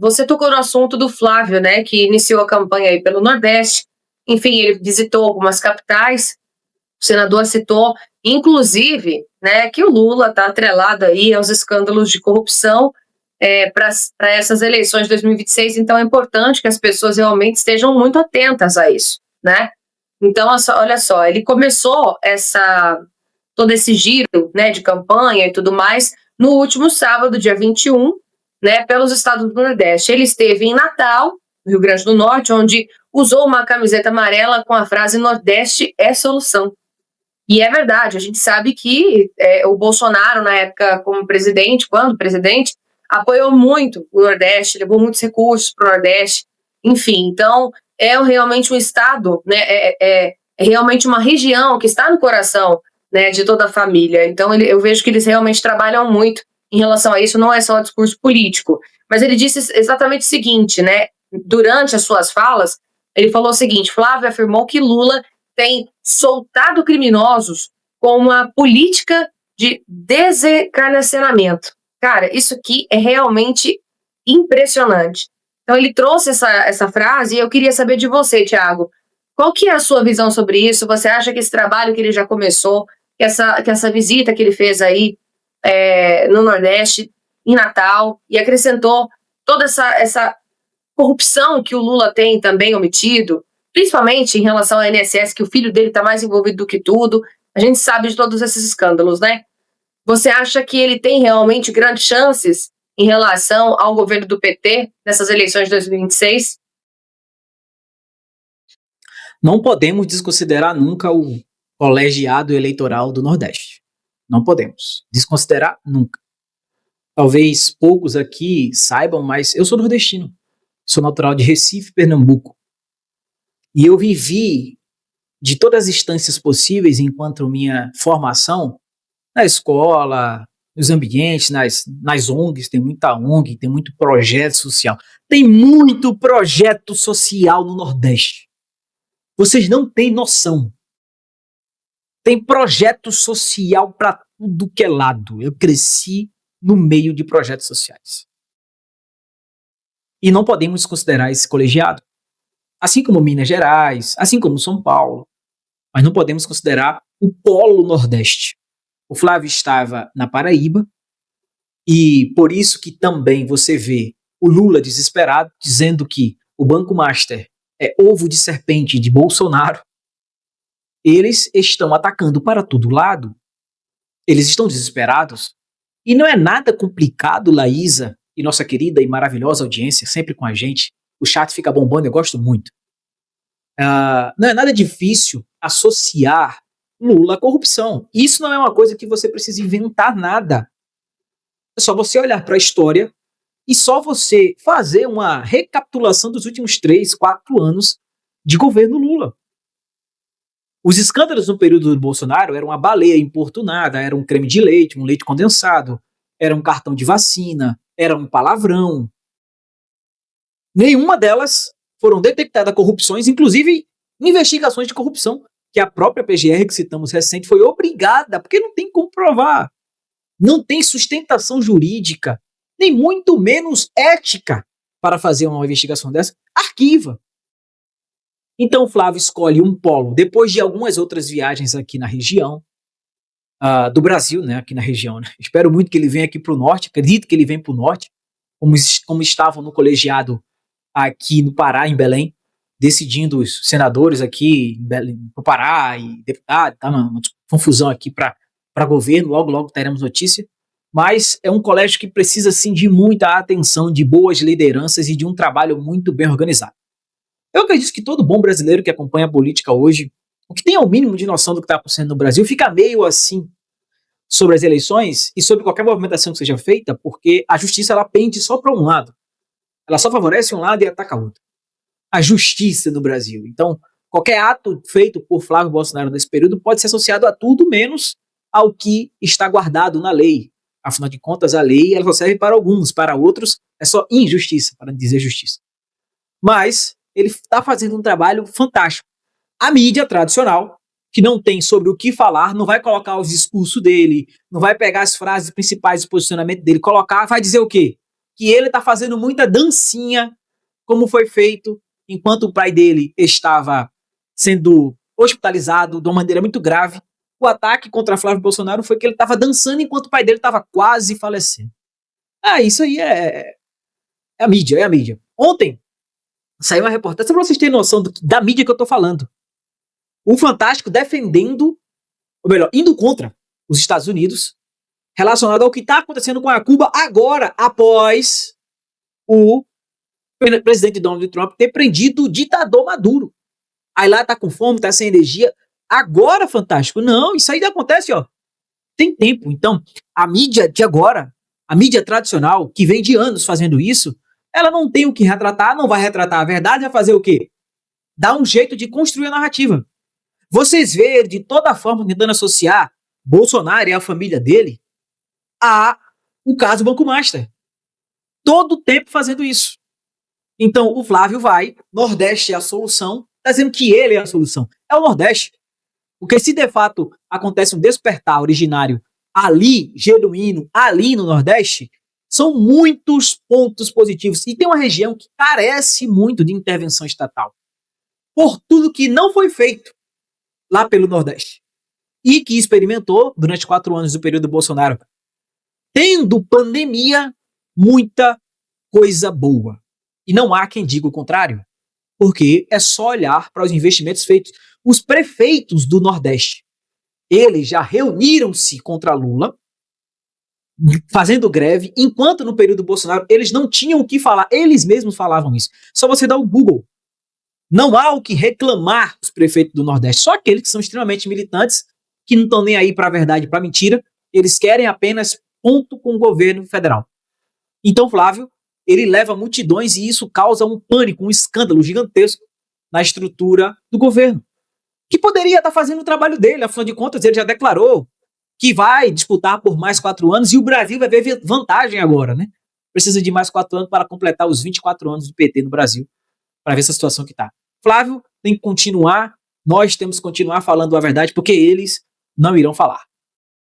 Você tocou no assunto do Flávio, né, que iniciou a campanha aí pelo Nordeste. Enfim, ele visitou algumas capitais, o senador citou, inclusive, né, que o Lula está atrelado aí aos escândalos de corrupção para essas eleições de 2026, então é importante que as pessoas realmente estejam muito atentas a isso, né? Então, olha só, ele começou todo esse giro, né, de campanha e tudo mais no último sábado, dia 21, né, pelos estados do Nordeste. Ele esteve em Natal, no Rio Grande do Norte, onde usou uma camiseta amarela com a frase Nordeste é solução. E é verdade, a gente sabe que o Bolsonaro, na época como presidente, quando presidente, apoiou muito o Nordeste, levou muitos recursos para o Nordeste, enfim, então é realmente um estado, né, é realmente uma região que está no coração, né, de toda a família. Então eu vejo que eles realmente trabalham muito em relação a isso, não é só um discurso político. Mas ele disse exatamente o seguinte, né, durante as suas falas, ele falou o seguinte: Flávio afirmou que Lula tem soltado criminosos com uma política de desencarnacionamento. Cara, isso aqui é realmente impressionante. Então ele trouxe essa frase e eu queria saber de você, Thiago. Qual que é a sua visão sobre isso? Você acha que esse trabalho que ele já começou, que essa visita que ele fez aí no Nordeste, em Natal, e acrescentou toda essa corrupção que o Lula tem também omitido, principalmente em relação ao INSS, que o filho dele está mais envolvido do que tudo. A gente sabe de todos esses escândalos, né? Você acha que ele tem realmente grandes chances em relação ao governo do PT nessas eleições de 2026? Não podemos desconsiderar nunca o colegiado eleitoral do Nordeste. Não podemos desconsiderar nunca. Talvez poucos aqui saibam, mas eu sou nordestino. Sou natural de Recife, Pernambuco. E eu vivi de todas as instâncias possíveis enquanto minha formação, na escola, nos ambientes, nas ONGs, tem muita ONG, tem muito projeto social. Tem muito projeto social no Nordeste. Vocês não têm noção. Tem projeto social para tudo que é lado. Eu cresci no meio de projetos sociais. E não podemos considerar esse colegiado, assim como Minas Gerais, assim como São Paulo, mas não podemos considerar o polo Nordeste. O Flávio estava na Paraíba e por isso que também você vê o Lula desesperado, dizendo que o Banco Master é ovo de serpente de Bolsonaro. Eles estão atacando para todo lado. Eles estão desesperados. E não é nada complicado, Laísa, e nossa querida e maravilhosa audiência, sempre com a gente. O chat fica bombando, eu gosto muito. Não é nada difícil associar Lula à corrupção. Isso não é uma coisa que você precisa inventar nada. É só você olhar para a história e só você fazer uma recapitulação dos últimos 3, 4 anos de governo Lula. Os escândalos no período do Bolsonaro eram uma baleia importunada, era um creme de leite, um leite condensado, era um cartão de vacina, era um palavrão. Nenhuma delas foram detectadas corrupções, inclusive investigações de corrupção, que a própria PGR que citamos recente foi obrigada, porque não tem como provar. Não tem sustentação jurídica, nem muito menos ética para fazer uma investigação dessa. Arquiva. Então o Flávio escolhe um polo, depois de algumas outras viagens aqui na região, do Brasil, né, aqui na região. Né? Espero muito que ele venha aqui para o norte, acredito que ele venha para o norte, como estavam no colegiado aqui no Pará, em Belém, decidindo os senadores aqui no Pará e deputado, tá uma confusão aqui para governo, logo teremos notícia, mas é um colégio que precisa sim de muita atenção, de boas lideranças e de um trabalho muito bem organizado. Eu acredito que todo bom brasileiro que acompanha a política hoje, o que tem ao mínimo de noção do que está acontecendo no Brasil, fica meio assim sobre as eleições e sobre qualquer movimentação que seja feita, porque a justiça ela pende só para um lado. Ela só favorece um lado e ataca o outro. A justiça no Brasil. Então, qualquer ato feito por Flávio Bolsonaro nesse período pode ser associado a tudo menos ao que está guardado na lei. Afinal de contas, a lei ela só serve para alguns, para outros é só injustiça, para não dizer justiça. Mas ele está fazendo um trabalho fantástico. A mídia tradicional, que não tem sobre o que falar, não vai colocar os discursos dele, não vai pegar as frases principais do posicionamento dele, colocar, vai dizer o quê? que ele está fazendo muita dancinha, como foi feito enquanto o pai dele estava sendo hospitalizado de uma maneira muito grave. O ataque contra Flávio Bolsonaro foi que ele estava dançando enquanto o pai dele estava quase falecendo. Isso aí é a mídia, é a mídia. Ontem saiu uma reportagem, só para vocês terem noção da mídia que eu estou falando. O Fantástico defendendo, ou melhor, indo contra os Estados Unidos, relacionado ao que está acontecendo com a Cuba agora, após o presidente Donald Trump ter prendido o ditador Maduro. Aí lá tá com fome, tá sem energia. Agora, Fantástico, não, isso aí acontece, tem tempo. Então, a mídia de agora, a mídia tradicional, que vem de anos fazendo isso, ela não tem o que retratar, não vai retratar a verdade, vai fazer o quê? Dar um jeito de construir a narrativa. Vocês veem de toda forma tentando associar Bolsonaro e a família dele a o caso Banco Master. Todo o tempo fazendo isso. Então, o Flávio vai, Nordeste é a solução, está dizendo que ele é a solução. É o Nordeste. Porque se de fato acontece um despertar originário ali, genuíno, ali no Nordeste, são muitos pontos positivos. E tem uma região que carece muito de intervenção estatal. Por tudo que não foi feito lá pelo Nordeste. E que experimentou, durante 4 anos do período Bolsonaro, tendo pandemia, muita coisa boa. E não há quem diga o contrário, porque é só olhar para os investimentos feitos. Os prefeitos do Nordeste, eles já reuniram-se contra Lula, fazendo greve, enquanto no período Bolsonaro eles não tinham o que falar, eles mesmos falavam isso. Só você dá o Google. Não há o que reclamar os prefeitos do Nordeste, só aqueles que são extremamente militantes, que não estão nem aí para a verdade e para a mentira, eles querem apenas ponto com o governo federal. Então, Flávio, ele leva multidões e isso causa um pânico, um escândalo gigantesco na estrutura do governo, que poderia estar fazendo o trabalho dele, afinal de contas ele já declarou que vai disputar por mais 4 anos e o Brasil vai ver vantagem agora, né? Precisa de mais 4 anos para completar os 24 anos do PT no Brasil, para ver essa situação que está. Flávio tem que continuar, nós temos que continuar falando a verdade, porque eles não irão falar.